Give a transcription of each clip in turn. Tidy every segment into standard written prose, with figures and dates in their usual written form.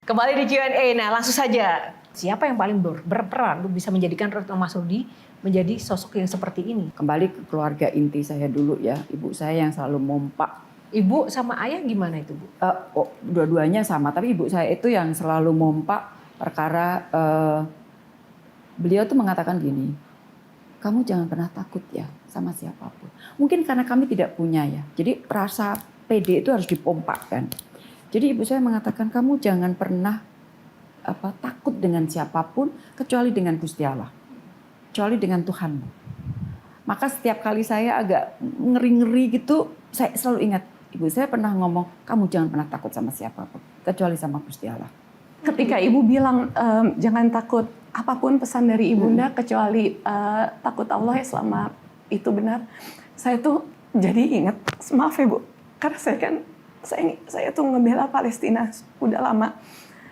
Kembali di Q&A, nah langsung saja. Siapa yang paling berperan untuk bisa menjadikan Retno Mas Rudi menjadi sosok yang seperti ini? Kembali ke keluarga inti saya dulu ya, ibu saya yang selalu mompak. Ibu sama ayah gimana itu, Bu? Dua-duanya sama, tapi ibu saya itu yang selalu mompak perkara beliau tuh mengatakan gini, kamu jangan pernah takut ya sama siapapun. Mungkin karena kami tidak punya ya, jadi rasa pede itu harus dipompakkan. Jadi ibu saya mengatakan kamu jangan pernah takut dengan siapapun kecuali dengan Gusti Allah, kecuali dengan Tuhanmu. Maka setiap kali saya agak ngeri-ngeri gitu, saya selalu ingat ibu saya pernah ngomong, kamu jangan pernah takut sama siapapun kecuali sama Gusti Allah. Ketika ibu bilang jangan takut apapun pesan dari ibunda kecuali takut Allah ya selama itu benar, saya tuh jadi ingat, maaf ya Bu, karena saya tuh ngebela Palestina udah lama.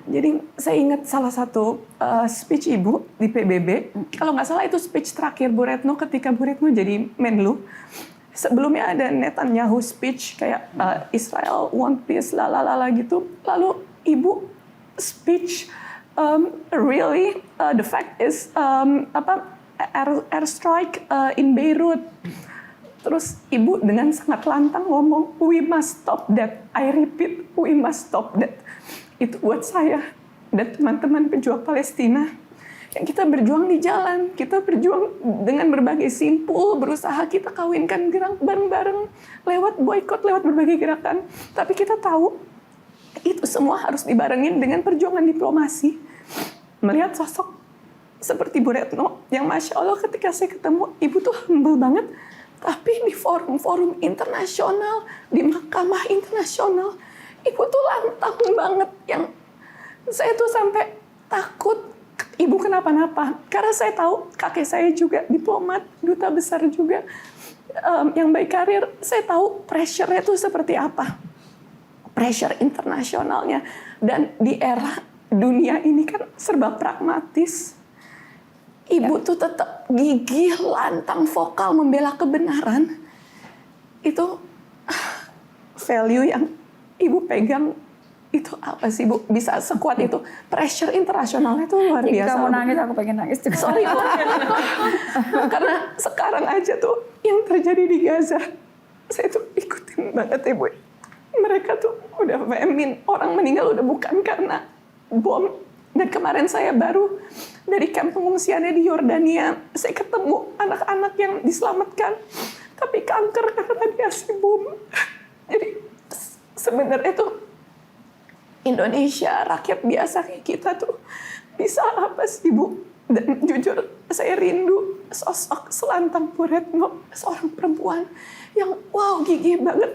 Jadi saya ingat salah satu speech ibu di PBB, kalau nggak salah itu speech terakhir Bu Retno ketika Bu Retno jadi Menlu. Sebelumnya ada Netanyahu speech kayak Israel want peace lalalala gitu. Lalu ibu speech really the fact is airstrike in Beirut. Terus ibu dengan sangat lantang ngomong, we must stop that. I repeat, we must stop that. Itu buat saya dan teman-teman pejuang Palestina. Yang kita berjuang di jalan, kita berjuang dengan berbagai simpul, berusaha kita kawinkan gerak bareng-bareng, lewat boykot, lewat berbagai gerakan. Tapi kita tahu, itu semua harus dibarengin dengan perjuangan diplomasi. Melihat sosok seperti Bu Retno, yang Masya Allah ketika saya ketemu, ibu tuh humble banget. Tapi di forum-forum internasional, di mahkamah internasional, ibu tuh lantang banget. Yang saya tuh sampai takut ibu kenapa-napa. Karena saya tahu kakek saya juga diplomat, duta besar juga, yang baik karir. Saya tahu pressure-nya itu seperti apa. Pressure internasionalnya. Dan di era dunia ini kan serba pragmatis. Ibu tuh tetap gigih, lantang, vokal membela kebenaran. Itu value yang ibu pegang. Itu apa sih Bu? Bisa sekuat itu. Pressure internasionalnya itu luar biasa. Kamu nangis, aku pengen nangis juga. Sorry Bu. Karena sekarang aja tuh yang terjadi di Gaza, saya tuh ikutin banget ya Bu. Mereka tuh udah famine, orang meninggal udah bukan karena bom. Dan kemarin saya baru dari kamp pengungsiannya di Yordania, saya ketemu anak-anak yang diselamatkan, tapi kanker karena radiasi bom. Jadi sebenarnya tuh Indonesia, rakyat biasa kayak kita tuh bisa apa sih Bu? Dan jujur saya rindu sosok selantang Bu Retno, seorang perempuan yang wow gigih banget.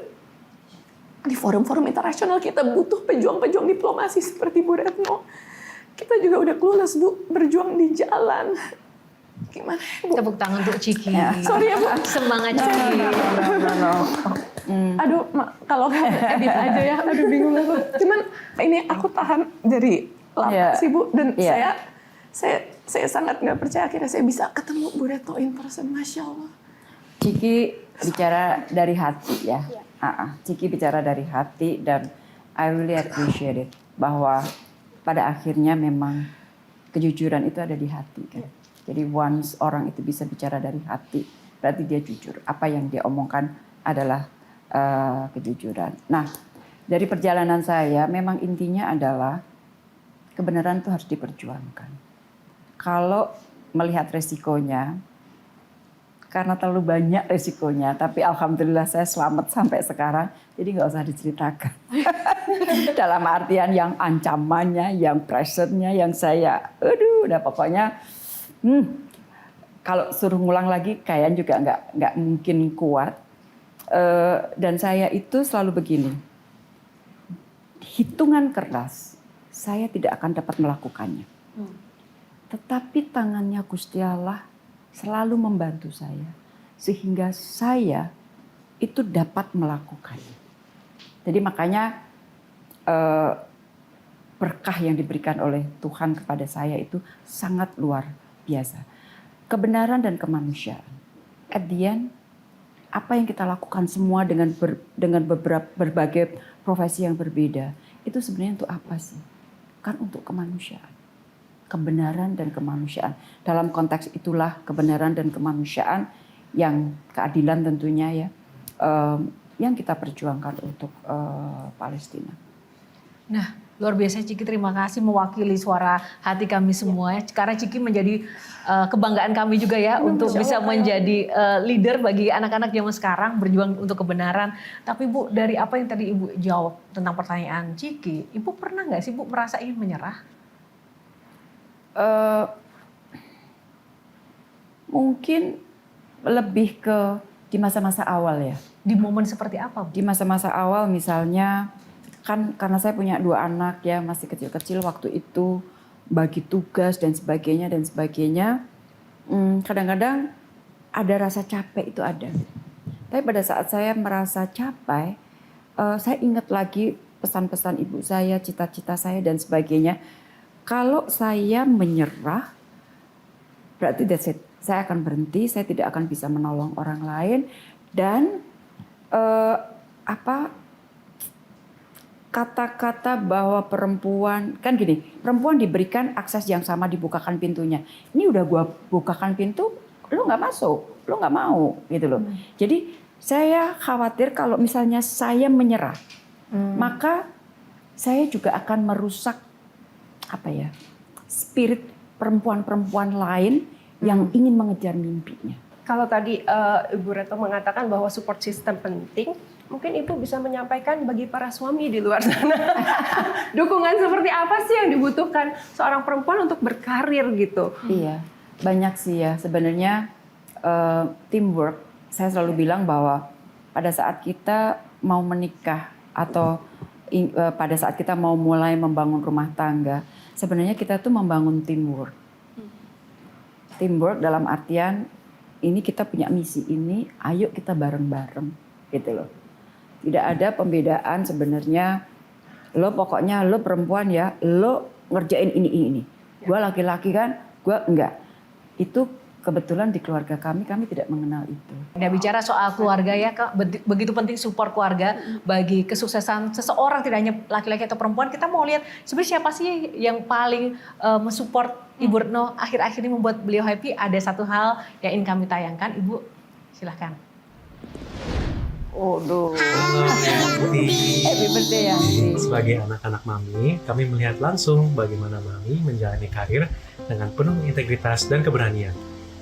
Di forum-forum internasional kita butuh pejuang-pejuang diplomasi seperti Bu Retno. Kita juga udah clueless Bu, berjuang di jalan. Gimana Bu? Tepuk tangan untuk Ciki. Sorry ya Bu. Semangat Ciki. Aduh, kalau edit aja ya, aduh bingung aku. Cuman ini aku tahan dari lama sih Bu, dan saya sangat nggak percaya akhirnya saya bisa ketemu Bu Retno in person, Masya Allah. Ciki bicara dari hati ya. Ciki bicara dari hati dan I really appreciate it bahwa pada akhirnya memang kejujuran itu ada di hati kan. Jadi once orang itu bisa bicara dari hati, berarti dia jujur. Apa yang dia omongkan adalah kejujuran. Nah, dari perjalanan saya memang intinya adalah kebenaran itu harus diperjuangkan. Kalau melihat resikonya, karena terlalu banyak resikonya, tapi alhamdulillah saya selamat sampai sekarang, jadi nggak usah diceritakan. Dalam artian yang ancamannya, yang pressure-nya, yang saya, udah pokoknya, kalau suruh ngulang lagi, kayaknya juga nggak mungkin kuat. Dan saya itu selalu begini, hitungan keras, saya tidak akan dapat melakukannya. Tetapi tangannya Gusti Allah selalu membantu saya, sehingga saya itu dapat melakukannya. Jadi makanya berkah yang diberikan oleh Tuhan kepada saya itu sangat luar biasa. Kebenaran dan kemanusiaan. At the end, apa yang kita lakukan semua dengan berbagai profesi yang berbeda, itu sebenarnya untuk apa sih? kan untuk kemanusiaan. Kebenaran dan kemanusiaan. Dalam konteks itulah kebenaran dan kemanusiaan yang keadilan tentunya ya, yang kita perjuangkan untuk Palestina. Nah, luar biasa Ciki, terima kasih mewakili suara hati kami semua. Karena Ciki menjadi kebanggaan kami juga ya untuk bisa menjadi leader bagi anak-anak zaman sekarang berjuang untuk kebenaran. Tapi Bu, dari apa yang tadi Ibu jawab tentang pertanyaan Ciki, Ibu pernah nggak sih Bu merasa ingin menyerah? Mungkin lebih ke di masa-masa awal ya. Di momen seperti apa Bu? Di masa-masa awal misalnya kan karena saya punya 2 anak ya masih kecil-kecil waktu itu bagi tugas dan sebagainya kadang-kadang ada rasa capek itu ada. Tapi pada saat saya merasa capek, saya ingat lagi pesan-pesan ibu saya, cita-cita saya dan sebagainya. Kalau saya menyerah, berarti that's it. Saya akan berhenti, saya tidak akan bisa menolong orang lain dan kata-kata bahwa perempuan kan gini, perempuan diberikan akses yang sama, dibukakan pintunya. Ini udah gua bukakan pintu, lu nggak masuk, lu nggak mau gitu loh. Jadi saya khawatir kalau misalnya saya menyerah, maka saya juga akan merusak spirit perempuan-perempuan lain yang ingin mengejar mimpinya. Kalau tadi Ibu Retno mengatakan bahwa support system penting, mungkin Ibu bisa menyampaikan bagi para suami di luar sana dukungan seperti apa sih yang dibutuhkan seorang perempuan untuk berkarir gitu? Iya, banyak sih ya sebenarnya teamwork. Saya selalu bilang bahwa pada saat kita mau menikah atau pada saat kita mau mulai membangun rumah tangga, sebenarnya kita tuh membangun teamwork. Teamwork dalam artian ini kita punya misi ini, ayo kita bareng-bareng gitu loh. Tidak ada pembedaan sebenarnya. Lo pokoknya lo perempuan ya, lo ngerjain ini. Gua laki-laki kan, gua enggak. Itu kebetulan di keluarga kami tidak mengenal itu. Nah, bicara soal keluarga ya Kak, begitu penting support keluarga bagi kesuksesan seseorang, tidak hanya laki-laki atau perempuan. Kita mau lihat sebenarnya siapa sih yang paling mensupport Ibu Retno akhir-akhir ini membuat beliau happy. Ada satu hal yang ingin kami tayangkan, Ibu silahkan. Halo Yanti. Happy birthday Yanti. Sebagai anak-anak Mami, kami melihat langsung bagaimana Mami menjalani karir dengan penuh integritas dan keberanian.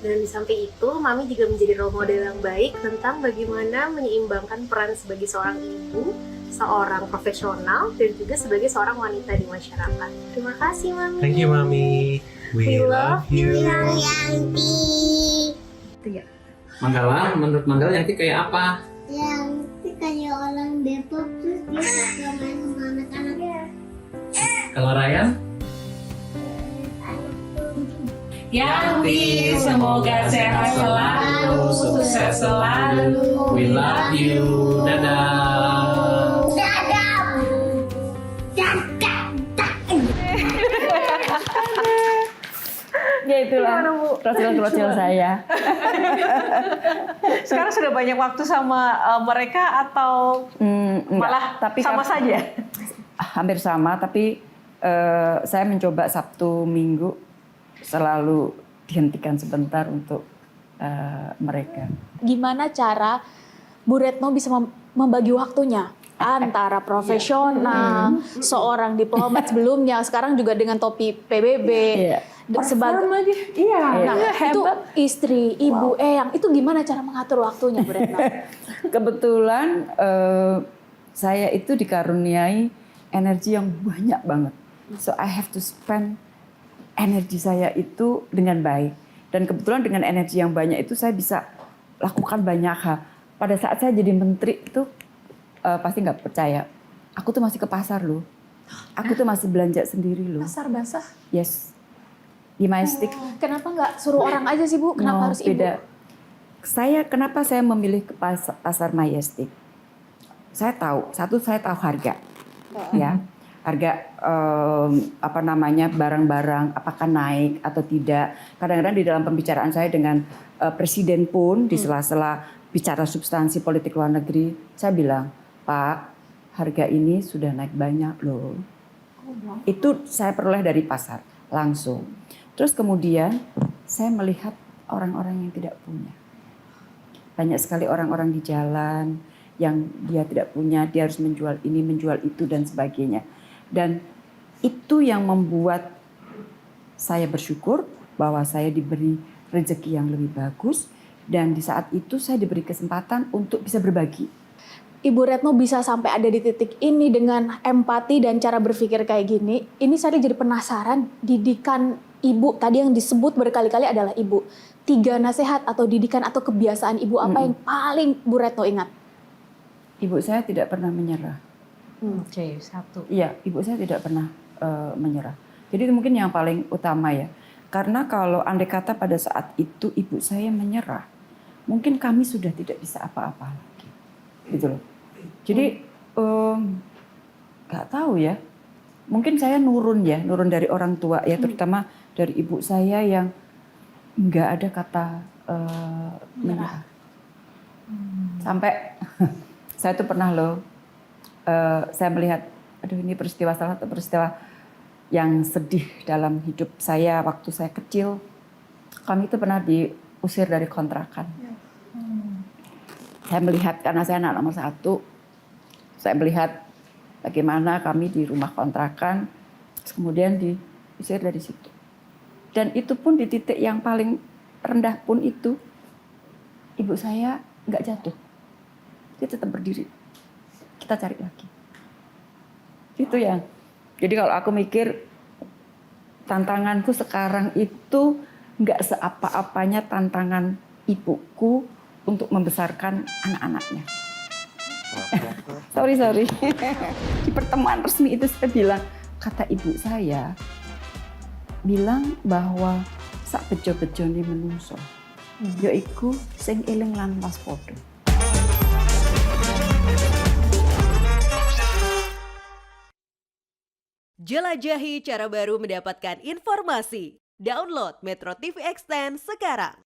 Dan di samping itu, Mami juga menjadi role model yang baik tentang bagaimana menyeimbangkan peran sebagai seorang ibu, seorang profesional, dan juga sebagai seorang wanita di masyarakat. Terima kasih, Mami. Thank you Mami. We love you. Manggala, menurut Manggala Yanti kayak apa? Yanti kayak orang Depok terus dia suka main sama anak-anaknya. Kalau Ryan? Yanti, semoga sehat selalu, sukses selalu. We love you. Dadah. Ya itulah krosil-krosil saya. Sekarang sudah banyak waktu sama mereka atau malah tapi sama saja? Hampir sama, tapi saya mencoba Sabtu Minggu selalu dihentikan sebentar untuk mereka. Gimana cara Bu Retno bisa membagi waktunya antara profesional, seorang diplomat sebelumnya, sekarang juga dengan topi PBB, sebagai nah, itu istri, ibu, eyang, itu gimana cara mengatur waktunya Bu Retno? Kebetulan saya itu dikaruniai energi yang banyak banget, so I have to spend energi saya itu dengan baik. Dan kebetulan dengan energi yang banyak itu saya bisa lakukan banyak hal. Pada saat saya jadi menteri itu pasti nggak percaya. Aku tuh masih ke pasar loh. Aku tuh masih belanja sendiri loh. Pasar basah? Yes. Di Majestic. Kenapa nggak suruh orang aja sih Bu? Kenapa harus beda. Ibu? Kenapa saya memilih ke pasar Majestic? Saya tahu, saya tahu harga. Ya. Harga barang-barang apakah naik atau tidak. Kadang-kadang di dalam pembicaraan saya dengan presiden pun di sela-sela bicara substansi politik luar negeri, saya bilang, Pak, harga ini sudah naik banyak loh. Itu saya peroleh dari pasar langsung. Terus kemudian saya melihat orang-orang yang tidak punya. Banyak sekali orang-orang di jalan yang dia tidak punya, dia harus menjual ini, menjual itu dan sebagainya. Dan itu yang membuat saya bersyukur bahwa saya diberi rezeki yang lebih bagus, dan di saat itu saya diberi kesempatan untuk bisa berbagi. Ibu Retno bisa sampai ada di titik ini dengan empati dan cara berpikir kayak gini. Ini saya jadi penasaran, didikan ibu tadi yang disebut berkali-kali adalah ibu. 3 nasihat atau didikan atau kebiasaan ibu apa yang paling Bu Retno ingat? Ibu saya tidak pernah menyerah. Oke, 1. Iya, ibu saya tidak pernah menyerah. Jadi itu mungkin yang paling utama ya. Karena kalau andai kata pada saat itu ibu saya menyerah, mungkin kami sudah tidak bisa apa-apa lagi. Gitu loh. Jadi nggak tahu ya. Mungkin saya nurun dari orang tua ya, terutama dari ibu saya yang nggak ada kata menyerah. Sampai saya tuh pernah loh, saya melihat, aduh ini salah satu peristiwa yang sedih dalam hidup saya waktu saya kecil. Kami itu pernah diusir dari kontrakan. Saya melihat, karena saya anak nomor 1, saya melihat bagaimana kami di rumah kontrakan, kemudian diusir dari situ. Dan itu pun di titik yang paling rendah pun itu, ibu saya nggak jatuh. Dia tetap berdiri. Kita cari lagi. Itu yang. Jadi kalau aku mikir, tantanganku sekarang itu nggak seapa-apanya tantangan ibuku untuk membesarkan anak-anaknya. Sorry. Di pertemuan resmi itu saya bilang, kata ibu saya, bilang bahwa sak bejo-bejone menungso, yaiku sing eling lan waspada. Jelajahi cara baru mendapatkan informasi. Download Metro TV Extend sekarang.